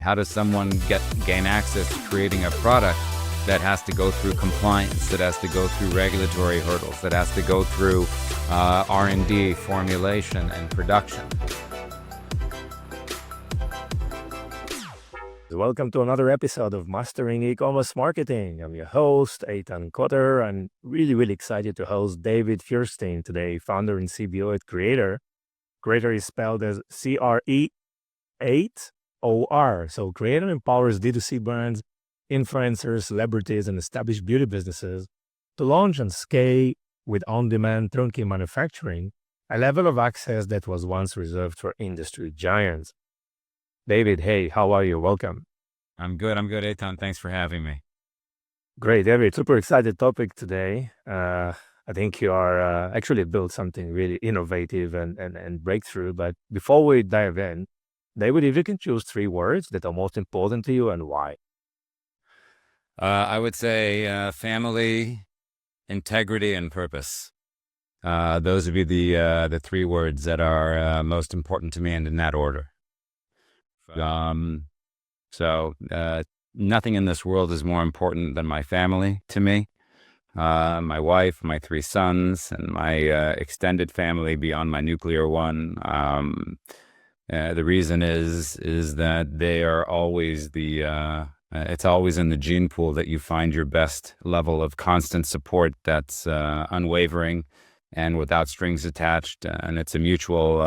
How does someone gain access to creating a product that has to go through compliance, that has to go through regulatory hurdles, that has to go through R&D, formulation, and production? Welcome to another episode of Mastering E-commerce Marketing. I'm your host, Eitan Koter. I'm really excited to host David Feuerstein today, founder and CBO at CREATOR. CREATOR is spelled as CREATOR. So CREATOR empowers D2C brands, influencers, celebrities, and established beauty businesses to launch and scale with on-demand turnkey manufacturing, a level of access that was once reserved for industry giants. David, hey, how are you? Welcome. I'm good, Eitan. Thanks for having me. Great, David. Super excited topic today. I think you are actually built something really innovative and breakthrough. But before we dive in, David, if you can choose 3 words that are most important to you and why. I would say family, integrity, and purpose. Those would be the 3 words that are most important to me, and in that order. So nothing in this world is more important than my family to me. My wife, my 3 sons, and my extended family beyond my nuclear one. The reason is that they are always it's always in the gene pool that you find your best level of constant support that's unwavering and without strings attached, and it's a mutual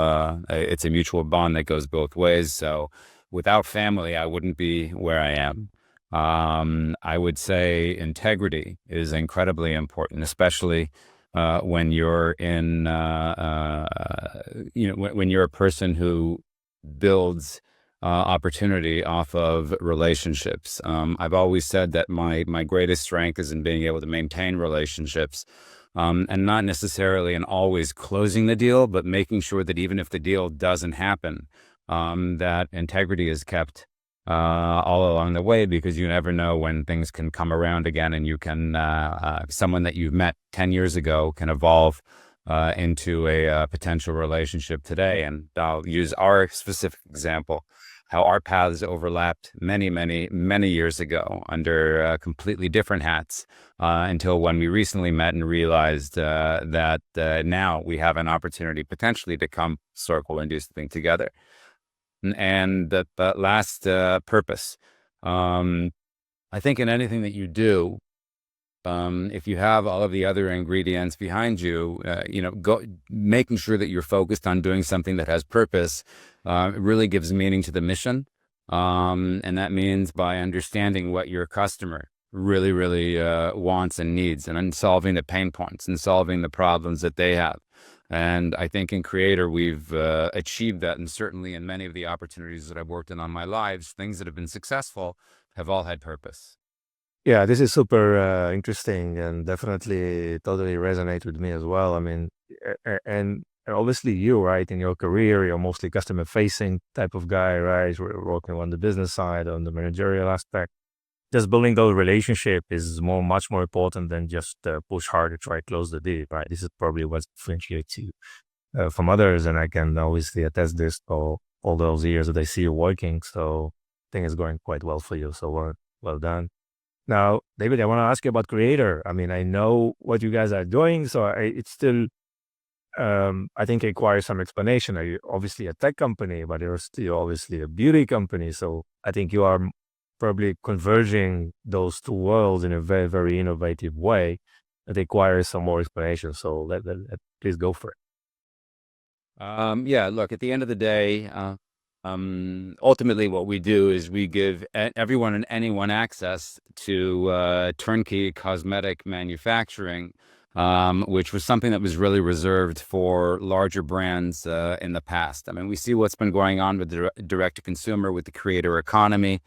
bond that goes both ways. So without family, I wouldn't be where I am. I would say integrity is incredibly important, especially when you're in when you're a person who builds opportunity off of relationships. I've always said that my greatest strength is in being able to maintain relationships. And not necessarily in always closing the deal, but making sure that even if the deal doesn't happen, that integrity is kept all along the way, because you never know when things can come around again, and you can someone that you've met 10 years ago can evolve into a potential relationship today. And I'll use our specific example, how our paths overlapped many years ago under completely different hats, until when we recently met and realized that now we have an opportunity potentially to come circle and do something together. And the last, purpose. I think in anything that you do, if you have all of the other ingredients behind you, making sure that you're focused on doing something that has purpose, really gives meaning to the mission. And that means by understanding what your customer really wants and needs, and then solving the pain points and solving the problems that they have. And I think in CREATOR, we've achieved that. And certainly in many of the opportunities that I've worked in my lives, things that have been successful have all had purpose. Yeah, this is super interesting and definitely totally resonate with me as well. I mean, and obviously you, right, in your career, you're mostly customer facing type of guy, right? We're working on the business side, on the managerial aspect. Just building those relationships is much more important than just push hard to try to close the deal, right? This is probably what differentiates you from others. And I can obviously attest this for all those years that I see you working. So I think it's going quite well for you. So well done. Now, David, I want to ask you about CREATOR. I mean, I know what you guys are doing, so it's still, I think, requires some explanation. Are you obviously a tech company, but you're still obviously a beauty company. So I think you are probably converging those 2 worlds in a very innovative way that requires some more explanation. So please go for it. Yeah, look, at the end of the day, ultimately what we do is we give everyone and anyone access to turnkey cosmetic manufacturing, which was something that was really reserved for larger brands in the past. I mean, we see what's been going on with direct to consumer, with the creator economy.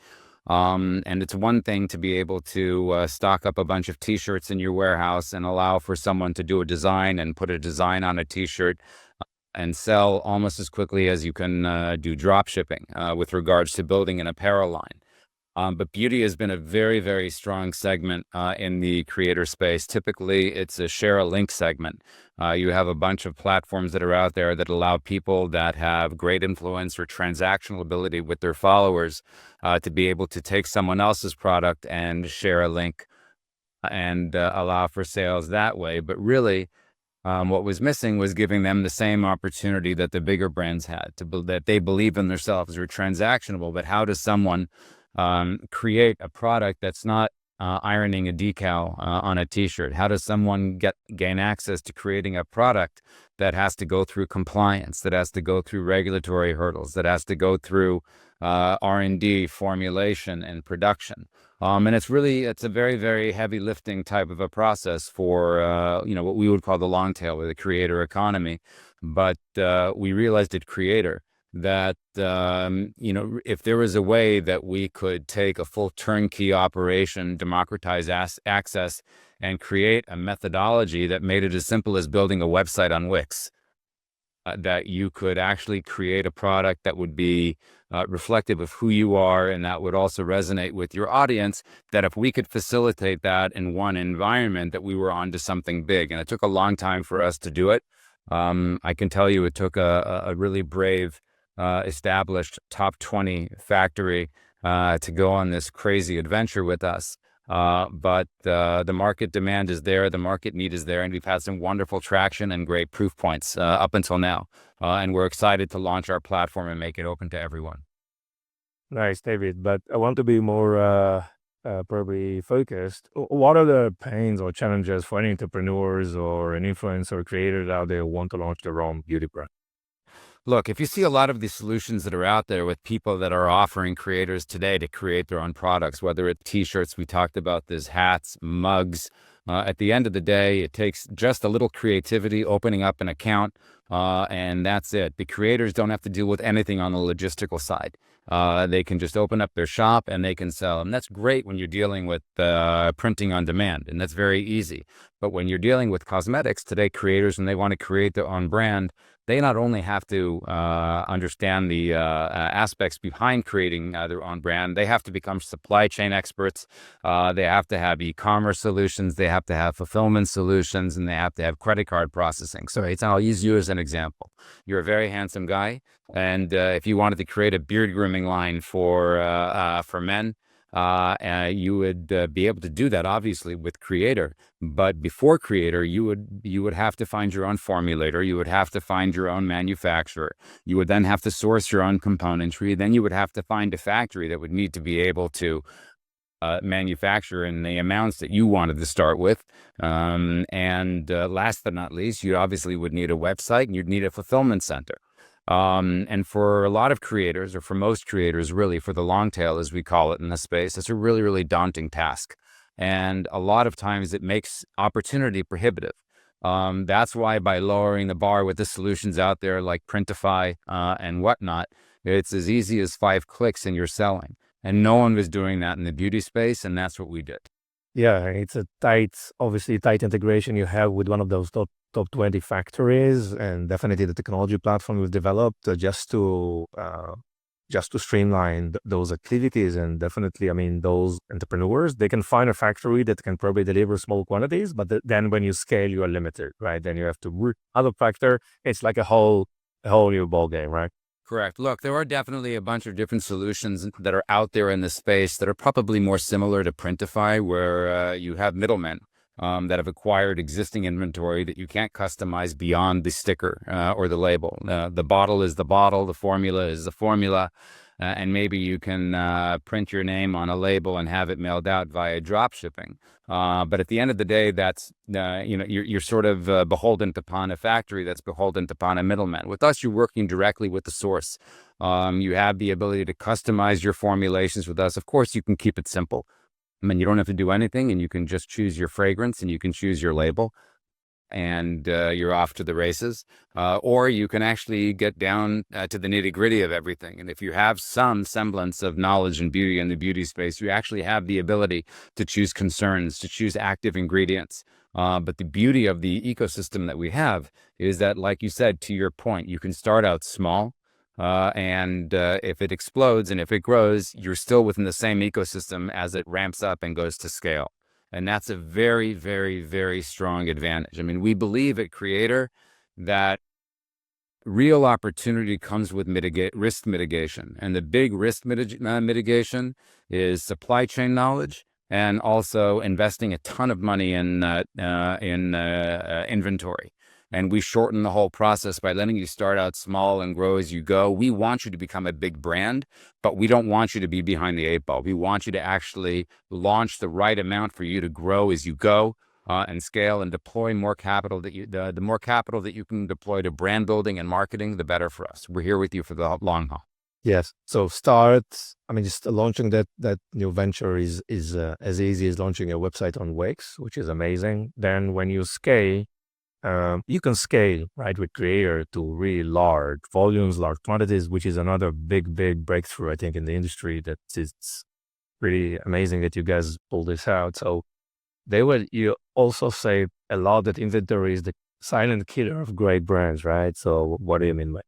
And it's one thing to be able to stock up a bunch of t-shirts in your warehouse and allow for someone to do a design and put a design on a t-shirt and sell almost as quickly as you can do drop shipping with regards to building an apparel line. But beauty has been a very, very strong segment in the creator space. Typically, it's a share a link segment. You have a bunch of platforms that are out there that allow people that have great influence or transactional ability with their followers to be able to take someone else's product and share a link and allow for sales that way. But really, what was missing was giving them the same opportunity that the bigger brands had, that they believe in themselves or transactionable. But how does someone create a product that's not ironing a decal on a t-shirt? How does someone gain access to creating a product that has to go through compliance, that has to go through regulatory hurdles, that has to go through R&D, formulation, and production? And it's a very, very heavy lifting type of a process for, what we would call the long tail or the creator economy. But we realized at Creator that, if there was a way that we could take a full turnkey operation, democratize access, and create a methodology that made it as simple as building a website on Wix, that you could actually create a product that would be reflective of who you are, and that would also resonate with your audience, that if we could facilitate that in one environment, that we were onto something big. And it took a long time for us to do it. I can tell you it took a really brave, established top 20 factory to go on this crazy adventure with us. But the market demand is there, the market need is there, and we've had some wonderful traction and great proof points up until now. And we're excited to launch our platform and make it open to everyone. Nice, David. But I want to be more probably focused. What are the pains or challenges for any entrepreneurs or an influencer creators out there who want to launch their own beauty brand? Look, if you see a lot of these solutions that are out there with people that are offering creators today to create their own products, whether it's t-shirts, we talked about this, hats, mugs, at the end of the day, it takes just a little creativity, opening up an account, and that's it. The creators don't have to deal with anything on the logistical side. They can just open up their shop and they can sell. And that's great when you're dealing with printing on demand, and that's very easy. But when you're dealing with cosmetics today, creators, when they want to create their own brand, they not only have to understand the aspects behind creating their own brand, they have to become supply chain experts. They have to have e-commerce solutions. They have to have fulfillment solutions, and they have to have credit card processing. So Eitan, I'll use you as an example. You're a very handsome guy, and if you wanted to create a beard grooming line for men, you would be able to do that obviously with Creator. But before Creator, you would have to find your own formulator. You would have to find your own manufacturer. You would then have to source your own componentry. Then you would have to find a factory that would need to be able to manufacture in the amounts that you wanted to start with. And last but not least, you obviously would need a website, and you'd need a fulfillment center. And for a lot of creators, or for most creators, really, for the long tail, as we call it in this space, it's a really, really daunting task. And a lot of times it makes opportunity prohibitive. That's why by lowering the bar with the solutions out there like Printify and whatnot, it's as easy as 5 clicks and you're selling. And no one was doing that in the beauty space, and that's what we did. Yeah, it's a obviously tight integration you have with one of those top 20 factories, and definitely the technology platform we've developed just to streamline those activities. And definitely, I mean, those entrepreneurs, they can find a factory that can probably deliver small quantities, but then when you scale, you are limited, right? Then you have to work other factor. It's like a whole new ball game, right? Correct. Look, there are definitely a bunch of different solutions that are out there in the space that are probably more similar to Printify, where you have middlemen that have acquired existing inventory that you can't customize beyond the sticker or the label. The bottle is the bottle, the formula is the formula, and maybe you can print your name on a label and have it mailed out via drop shipping. But at the end of the day, that's you're sort of beholden upon a factory that's beholden upon a middleman. With us, you're working directly with the source. You have the ability to customize your formulations with us. Of course, you can keep it simple. I mean, you don't have to do anything, and you can just choose your fragrance and you can choose your label, and you're off to the races. Or you can actually get down to the nitty gritty of everything. And if you have some semblance of knowledge and beauty in the beauty space, you actually have the ability to choose concerns, to choose active ingredients. But the beauty of the ecosystem that we have is that, like you said, to your point, you can start out small. If it explodes and if it grows, you're still within the same ecosystem as it ramps up and goes to scale. And that's a very, very, very strong advantage. I mean, we believe at Creator that real opportunity comes with risk mitigation. And the big risk mitigation is supply chain knowledge and also investing a ton of money in inventory. And we shorten the whole process by letting you start out small and grow as you go. We want you to become a big brand, but we don't want you to be behind the eight ball. We want you to actually launch the right amount for you to grow as you go. And scale and deploy more capital the more capital that you can deploy to brand building and marketing, the better for us. We're here with you for the long haul. Yes. So just launching that new venture is as easy as launching a website on Wix, which is amazing. Then when you scale, you can scale, right, with Creator to really large volumes, large quantities, which is another big breakthrough, I think, in the industry. That it's pretty amazing that you guys pulled this out. So you also say a lot that inventory is the silent killer of great brands, right? So what do you mean by?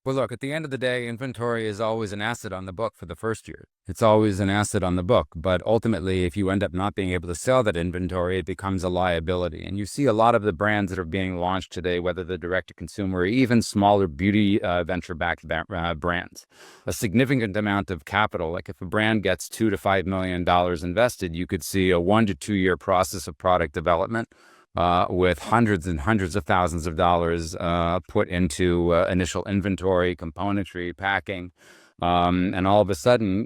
Well, look, at the end of the day, inventory is always an asset on the book for the first year. It's always an asset on the book. But ultimately, if you end up not being able to sell that inventory, it becomes a liability. And you see a lot of the brands that are being launched today, whether they're direct to consumer or even smaller beauty venture-backed brands, a significant amount of capital. Like if a brand gets $2 to $5 million invested, you could see a 1 to 2 year process of product development. With hundreds and hundreds of thousands of dollars put into initial inventory, componentry, packing. And all of a sudden,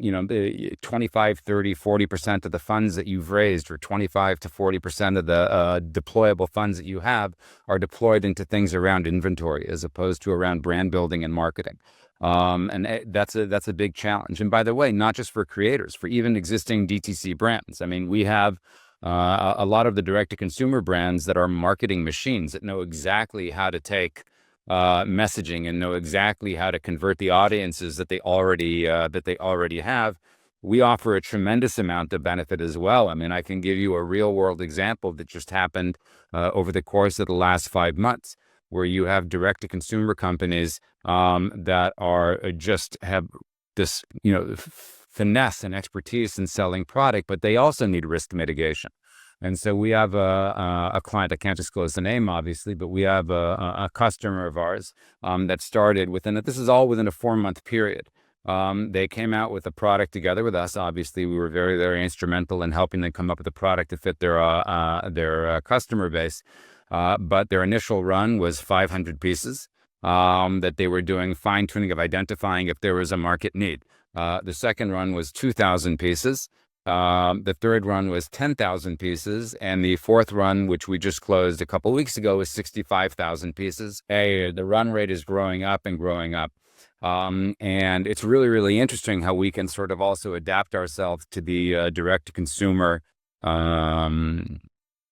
25, 30, 40% of the funds that you've raised, or 25 to 40% of the deployable funds that you have, are deployed into things around inventory as opposed to around brand building and marketing. That's a big challenge. And by the way, not just for creators, for even existing DTC brands. I mean, we have a lot of the direct-to-consumer brands that are marketing machines that know exactly how to take messaging and know exactly how to convert the audiences that they already have. We offer a tremendous amount of benefit as well. I mean, I can give you a real-world example that just happened over the course of the last 5 months, where you have direct-to-consumer companies that have this, finesse and expertise in selling product, but they also need risk mitigation. And so we have a client, I can't disclose the name, obviously, but we have a customer of ours that started this is all within a 4-month period. They came out with a product together with us. Obviously, we were very, very instrumental in helping them come up with a product to fit their customer base. But their initial run was 500 pieces that they were doing fine-tuning of identifying if there was a market need. The second run was 2,000 pieces. The third run was 10,000 pieces. And the fourth run, which we just closed a couple of weeks ago, was 65,000 pieces. The run rate is growing up and growing up. And it's really, really interesting how we can sort of also adapt ourselves to the direct-to-consumer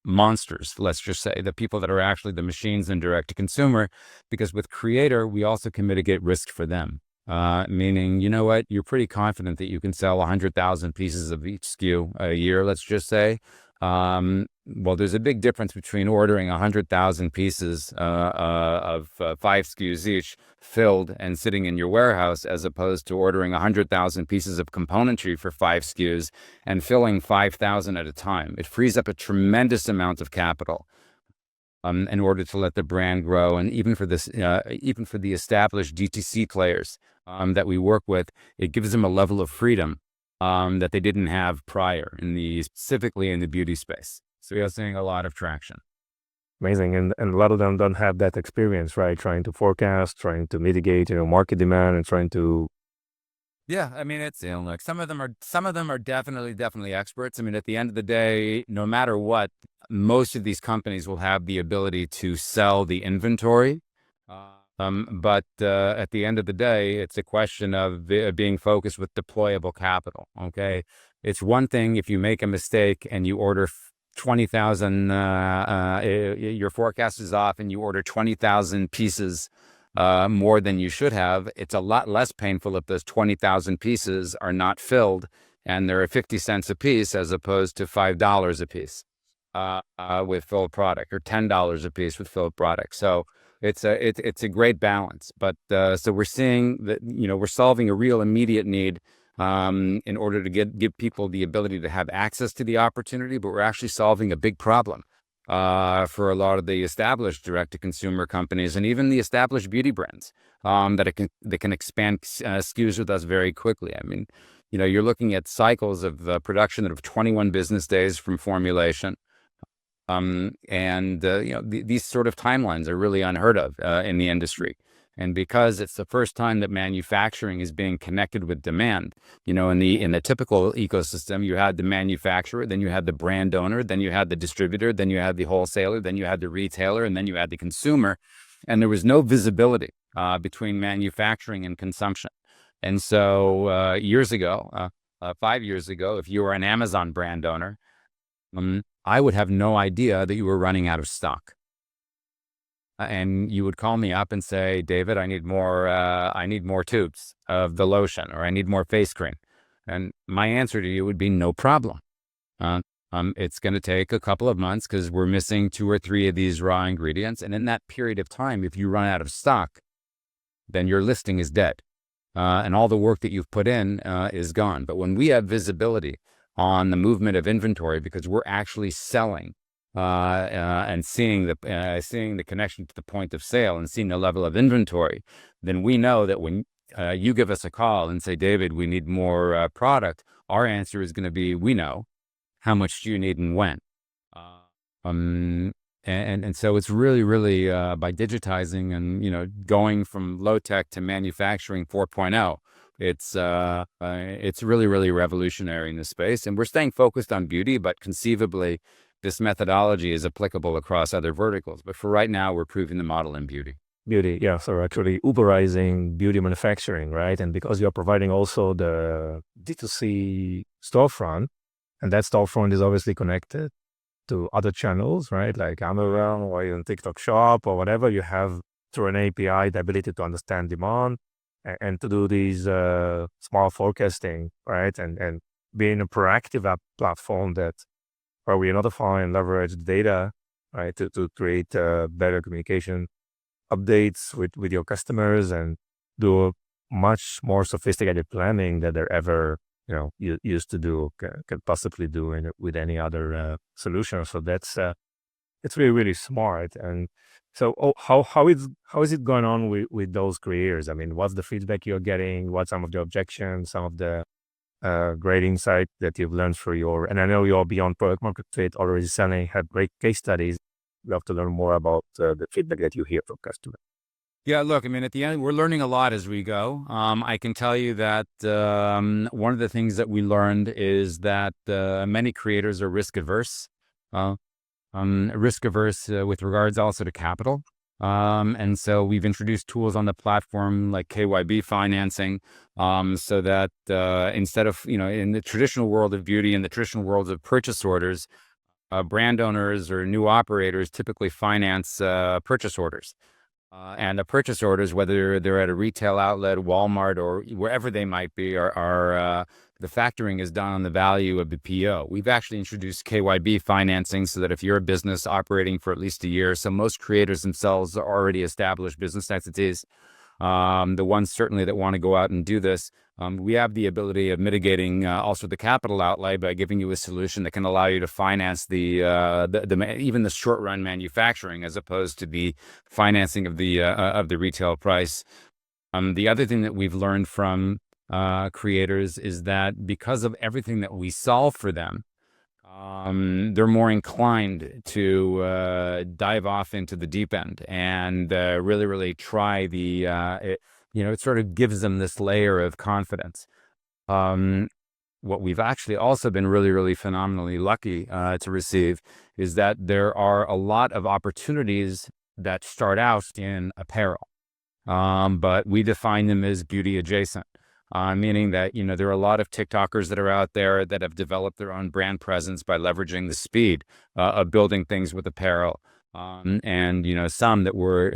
monsters, let's just say, the people that are actually the machines in direct-to-consumer, because with Creator, we also can mitigate risk for them. Meaning, you know what, you're pretty confident that you can sell 100,000 pieces of each SKU a year, let's just say. Well, there's a big difference between ordering 100,000 pieces of 5 SKUs each filled and sitting in your warehouse, as opposed to ordering 100,000 pieces of componentry for 5 SKUs and filling 5,000 at a time. It frees up a tremendous amount of capital in order to let the brand grow. And even for the established DTC players that we work with, it gives them a level of freedom that they didn't have prior, specifically in the beauty space. So we are seeing a lot of traction. Amazing. And a lot of them don't have that experience, right? Trying to forecast, trying to mitigate, market demand, and trying to. Yeah, I mean, it's, like some of them are definitely experts. I mean, at the end of the day, no matter what, most of these companies will have the ability to sell the inventory. But at the end of the day, it's a question of being focused with deployable capital. Okay. It's one thing if you make a mistake and you order 20,000, your forecast is off and you order 20,000 pieces more than you should have. It's a lot less painful if those 20,000 pieces are not filled and they're 50 cents a piece as opposed to $5 a piece with filled product, or $10 a piece with filled product. So it's a great balance. But so we're seeing that, we're solving a real immediate need in order to give people the ability to have access to the opportunity, but we're actually solving a big problem for a lot of the established direct-to-consumer companies and even the established beauty brands that can expand SKUs with us very quickly. I mean, you're looking at cycles of production of 21 business days from formulation. These sort of timelines are really unheard of in the industry. And because it's the first time that manufacturing is being connected with demand, in the typical ecosystem, you had the manufacturer, then you had the brand owner, then you had the distributor, then you had the wholesaler, then you had the retailer, and then you had the consumer. And there was no visibility between manufacturing and consumption. And so years ago, 5 years ago, if you were an Amazon brand owner, I would have no idea that you were running out of stock. And you would call me up and say, David, I need more tubes of the lotion, or I need more face cream. And my answer to you would be no problem. It's going to take a couple of months because we're missing 2 or 3 of these raw ingredients. And in that period of time, if you run out of stock, then your listing is dead. And all the work that you've put in is gone. But when we have visibility on the movement of inventory, because we're actually selling and seeing the connection to the point of sale and seeing the level of inventory, then we know that when you give us a call and say, David, we need more product, our answer is going to be, we know. How much do you need and when? And so it's really, really by digitizing and going from low tech to manufacturing 4.0, it's really, really revolutionary in this space. And we're staying focused on beauty, but conceivably this methodology is applicable across other verticals. But for right now, we're proving the model in beauty. Beauty, yeah. So actually Uberizing beauty manufacturing, right? And because you're providing also the D2C storefront, and that storefront is obviously connected to other channels, right? Like Amazon or even TikTok Shop or whatever, you have through an API the ability to understand demand and to do these smart forecasting, right? And being a proactive app platform that where we notify and leverage data, right, to create better communication updates with your customers and do a much more sophisticated planning that they're ever used to do, can possibly do with any other solution. So that's it's really, really smart. And so how is it going on with those creators? I mean, what's the feedback you're getting? What's some of the objections, some of the great insight that you've learned through and I know you're beyond product market fit, already selling, have great case studies. We have to learn more about the feedback that you hear from customers. Yeah, look, I mean, at the end, we're learning a lot as we go. I can tell you that one of the things that we learned is that many creators are risk averse with regards also to capital. And so we've introduced tools on the platform like KYB financing, so that instead of, in the traditional world of beauty and the traditional world of purchase orders, brand owners or new operators typically finance purchase orders. And the purchase orders, whether they're at a retail outlet, Walmart, or wherever they might be, are the factoring is done on the value of the PO. We've actually introduced KYB financing so that if you're a business operating for at least a year, so most creators themselves are already established business entities. The ones certainly that want to go out and do this, we have the ability of mitigating also the capital outlay by giving you a solution that can allow you to finance even the short run manufacturing as opposed to the financing of the retail price. The other thing that we've learned from creators is that because of everything that we solve for them, they're more inclined to dive off into the deep end and really, really try it sort of gives them this layer of confidence. What we've actually also been really, really phenomenally lucky to receive is that there are a lot of opportunities that start out in apparel, but we define them as beauty adjacent. Meaning that, there are a lot of TikTokers that are out there that have developed their own brand presence by leveraging the speed of building things with apparel. And some that we're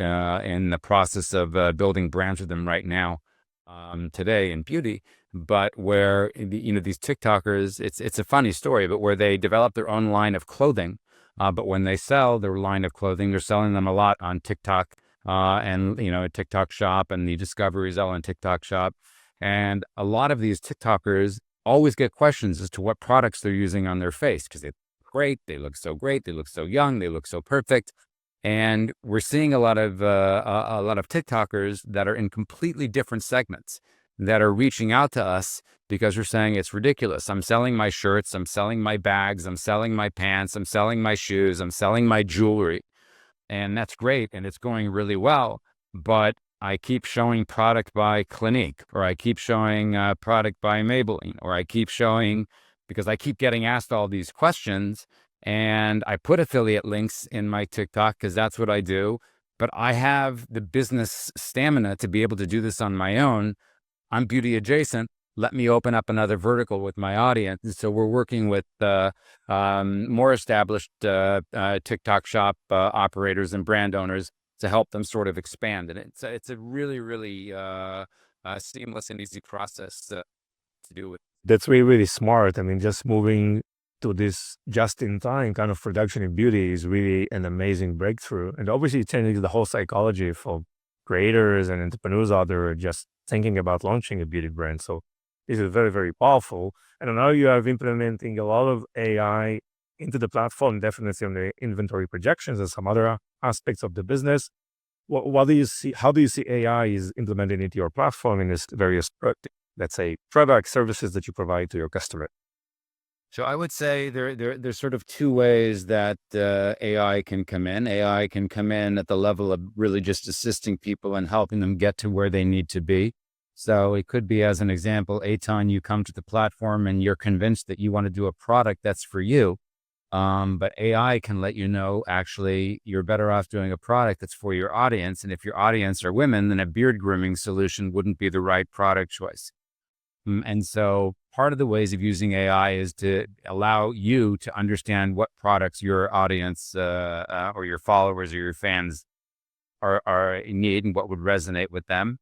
in the process of building brands with them right now today in beauty. But where, these TikTokers, it's a funny story, but where they develop their own line of clothing. But when they sell their line of clothing, they're selling them a lot on TikTok and TikTok Shop and the discoveries all in TikTok Shop. And a lot of these TikTokers always get questions as to what products they're using on their face because they look great, they look so great, they look so young, they look so perfect. And we're seeing a lot of TikTokers that are in completely different segments that are reaching out to us because we're saying it's ridiculous. I'm selling my shirts, I'm selling my bags, I'm selling my pants, I'm selling my shoes, I'm selling my jewelry. And that's great. And it's going really well. But I keep showing product by Clinique, or I keep showing product by Maybelline, or I keep showing because I keep getting asked all these questions. And I put affiliate links in my TikTok because that's what I do. But I have the business stamina to be able to do this on my own. I'm beauty adjacent. Let me open up another vertical with my audience. And so we're working with more established TikTok shop operators and brand owners to help them sort of expand. And it's a really, really seamless and easy process to do with. That's really, really smart. I mean, just moving to this just-in-time kind of production in beauty is really an amazing breakthrough. And obviously, it's changing the whole psychology for creators and entrepreneurs out there just thinking about launching a beauty brand. So this is very, very powerful. And I know you are implementing a lot of AI into the platform, definitely on the inventory projections and some other aspects of the business. What do you see? How do you see AI is implemented into your platform in this various, let's say, product services that you provide to your customer? So I would say there's sort of two ways that AI can come in. AI can come in at the level of really just assisting people and helping them get to where they need to be. So it could be, as an example, Eitan, you come to the platform and you're convinced that you want to do a product that's for you. But AI can let you know, actually, you're better off doing a product that's for your audience. And if your audience are women, then a beard grooming solution wouldn't be the right product choice. And so part of the ways of using AI is to allow you to understand what products your audience or your followers or your fans are in need and what would resonate with them.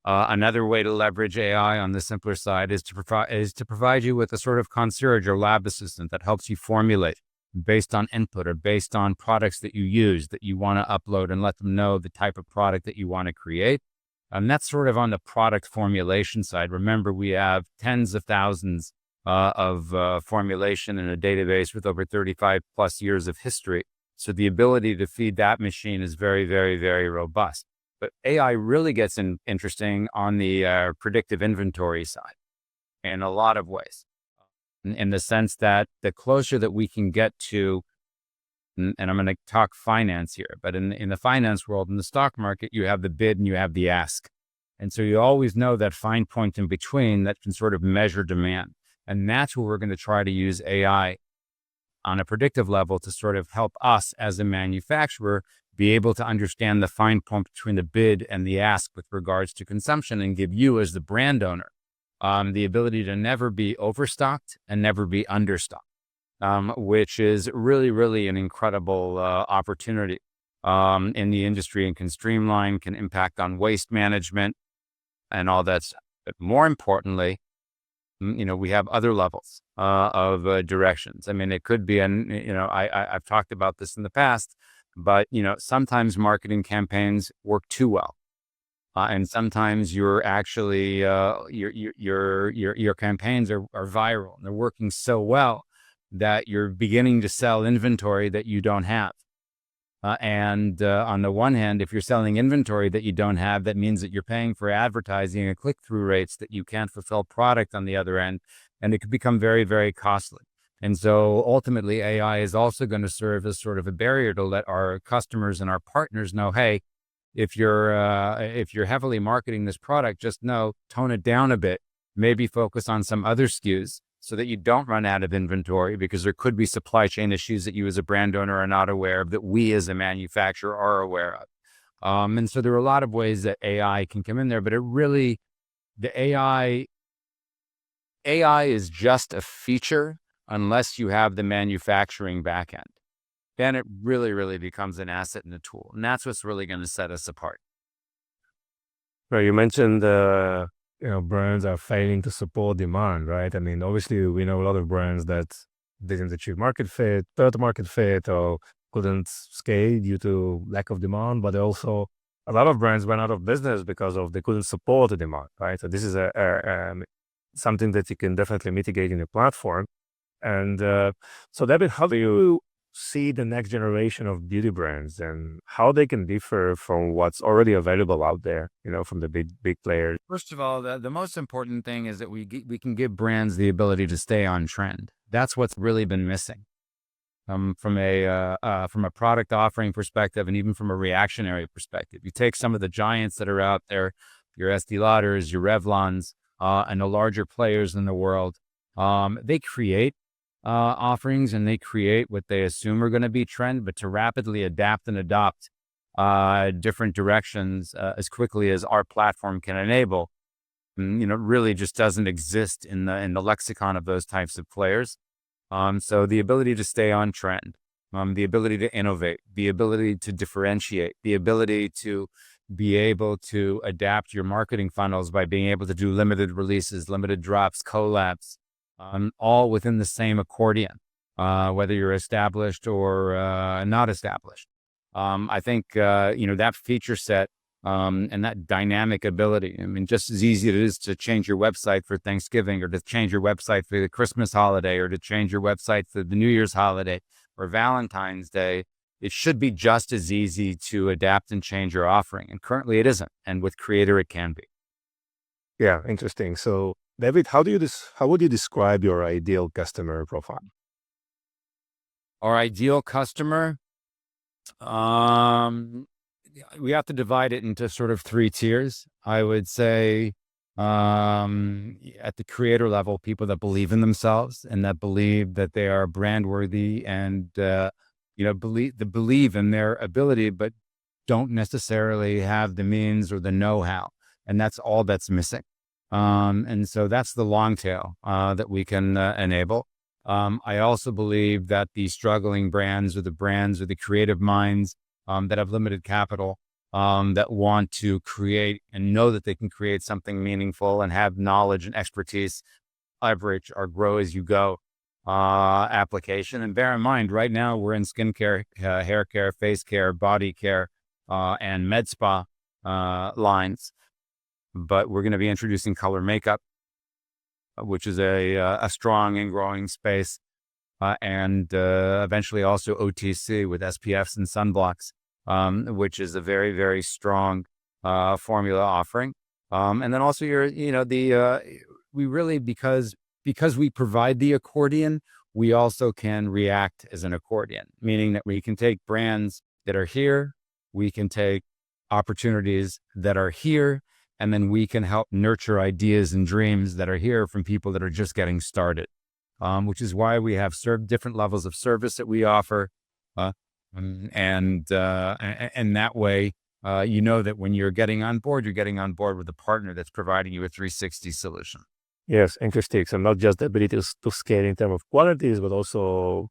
Another way to leverage AI on the simpler side is to provide you with a sort of concierge or lab assistant that helps you formulate based on input or based on products that you use that you want to upload, and let them know the type of product that you want to create. And that's sort of on the product formulation side. Remember, we have tens of thousands of formulation in a database with over 35 plus years of history. So the ability to feed that machine is very, very, very robust. But AI really gets interesting on the predictive inventory side in a lot of ways, in the sense that the closer that we can get to, and I'm going to talk finance here, but in the finance world, in the stock market, you have the bid and you have the ask. And so you always know that fine point in between that can sort of measure demand. And that's where we're going to try to use AI on a predictive level to sort of help us as a manufacturer be able to understand the fine point between the bid and the ask with regards to consumption, and give you as the brand owner the ability to never be overstocked and never be understocked. Which is really, really an incredible opportunity in the industry, and can streamline, can impact on waste management and all that stuff. But more importantly, we have other levels of directions. I mean, it could be, and I've talked about this in the past, but sometimes marketing campaigns work too well. And sometimes you're actually your campaigns are viral and they're working so well that you're beginning to sell inventory that you don't have. And on the one hand, if you're selling inventory that you don't have, that means that you're paying for advertising and click-through rates that you can't fulfill product on the other end, and it could become very, very costly. And so ultimately, AI is also going to serve as sort of a barrier to let our customers and our partners know, hey, if you're heavily marketing this product, just tone it down a bit, maybe focus on some other SKUs, so that you don't run out of inventory, because there could be supply chain issues that you as a brand owner are not aware of, that we as a manufacturer are aware of. And so there are a lot of ways that AI can come in there, but the AI is just a feature unless you have the manufacturing backend. Then it really, really becomes an asset and a tool. And that's what's really going to set us apart. Right, you mentioned brands are failing to support demand, right? I mean, obviously, we know a lot of brands that didn't achieve third market fit, or couldn't scale due to lack of demand, but also a lot of brands went out of business because of they couldn't support the demand, right? So this is something that you can definitely mitigate in your platform. And so, David, how do you see the next generation of beauty brands and how they can differ from what's already available out there, from the big players? First of all, the most important thing is that we can give brands the ability to stay on trend. That's what's really been missing. From a product offering perspective, and even from a reactionary perspective. You take some of the giants that are out there, your Estee Lauders, your Revlons, and the larger players in the world. They create offerings and they create what they assume are going to be trend, but to rapidly adapt and adopt different directions as quickly as our platform can enable, really just doesn't exist in the lexicon of those types of players. So the ability to stay on trend, the ability to innovate, the ability to differentiate, the ability to be able to adapt your marketing funnels by being able to do limited releases, limited drops, collabs, all within the same accordion, whether you're established or not established. I think, that feature set and that dynamic ability. I mean, just as easy it is to change your website for Thanksgiving or to change your website for the Christmas holiday or to change your website for the New Year's holiday or Valentine's Day, it should be just as easy to adapt and change your offering. And currently it isn't. And with Creator, it can be. Yeah, interesting. So, David, how would you describe your ideal customer profile? Our ideal customer, um, we have to divide it into sort of three tiers. I would say at the creator level, people that believe in themselves and that believe that they are brand worthy and, believe in their ability, but don't necessarily have the means or the know-how. And that's all that's missing. And so that's the long tail that we can enable. I also believe that the struggling brands or the creative minds that have limited capital, that want to create and know that they can create something meaningful and have knowledge and expertise, leverage our grow as you go application. And bear in mind, right now we're in skincare, hair care, face care, body care, and med spa lines. But we're going to be introducing color makeup, which is a strong and growing space, and eventually also OTC with SPFs and sunblocks, which is a very, very strong formula offering. And then also we really, because we provide the accordion, we also can react as an accordion, meaning that we can take brands that are here, we can take opportunities that are here, and then we can help nurture ideas and dreams that are here from people that are just getting started, which is why we have different levels of service that we offer. And that way, that when you're getting on board with a partner that's providing you a 360 solution. Yes, interesting. So not just the ability to scale in terms of qualities, but also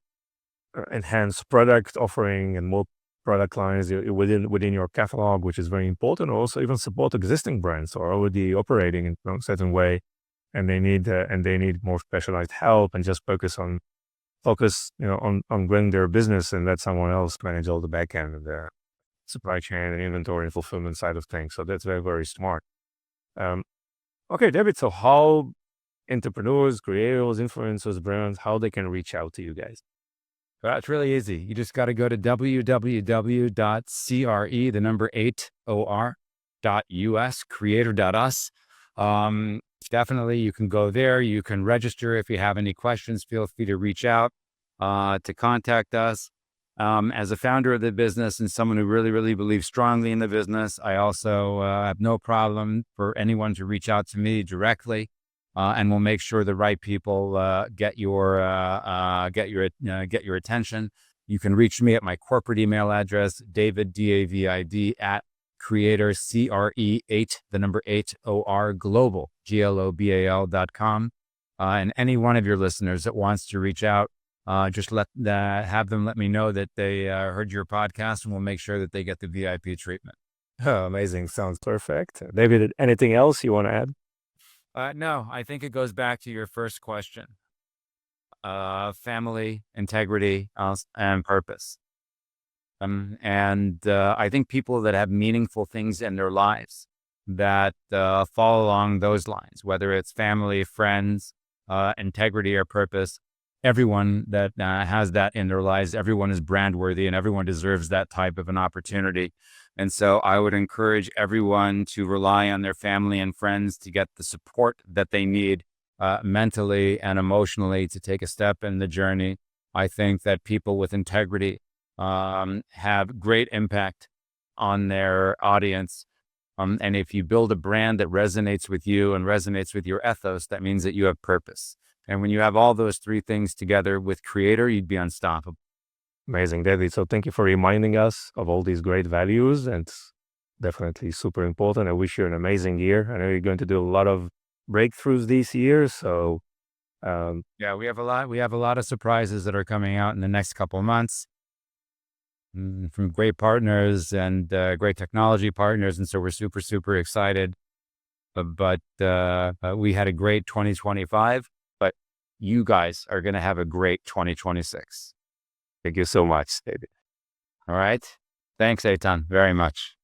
enhance product offering and more product lines within your catalog, which is very important. Also, even support existing brands who are already operating in a certain way, and they need more specialized help, and just focus on growing their business and let someone else manage all the back end of the supply chain and inventory and fulfillment side of things. So that's very, very smart. Okay, David. So how entrepreneurs, creators, influencers, brands, how they can reach out to you guys? It's really easy. You just got to go to www.CRE, the number 8OR.US, creator.us. Definitely, you can go there. You can register. If you have any questions, feel free to reach out to contact us. As a founder of the business and someone who really, really believes strongly in the business, I also have no problem for anyone to reach out to me directly. And we'll make sure the right people get your attention. You can reach me at my corporate email address, David, DAVID, at Creator, CRE8, the number 8OR Global, GLOBAL.com. And any one of your listeners that wants to reach out, just have them let me know that they heard your podcast, and we'll make sure that they get the VIP treatment. Oh, amazing. Sounds perfect. David, anything else you want to add? No, I think it goes back to your first question. Family, integrity, and purpose. I think people that have meaningful things in their lives that fall along those lines, whether it's family, friends, integrity, or purpose, everyone that has that in their lives, everyone is brand worthy and everyone deserves that type of an opportunity. And so I would encourage everyone to rely on their family and friends to get the support that they need mentally and emotionally to take a step in the journey. I think that people with integrity have great impact on their audience. And if you build a brand that resonates with you and resonates with your ethos, that means that you have purpose. And when you have all those three things together with Creator, you'd be unstoppable. Amazing, David. So thank you for reminding us of all these great values, and it's definitely super important. I wish you an amazing year. I know you're going to do a lot of breakthroughs this year. So Yeah, we have a lot. We have a lot of surprises that are coming out in the next couple of months from great partners and great technology partners. And so we're super, super excited. But we had a great 2025, but you guys are going to have a great 2026. thank you so much, David. All right. Thanks, Eitan, very much.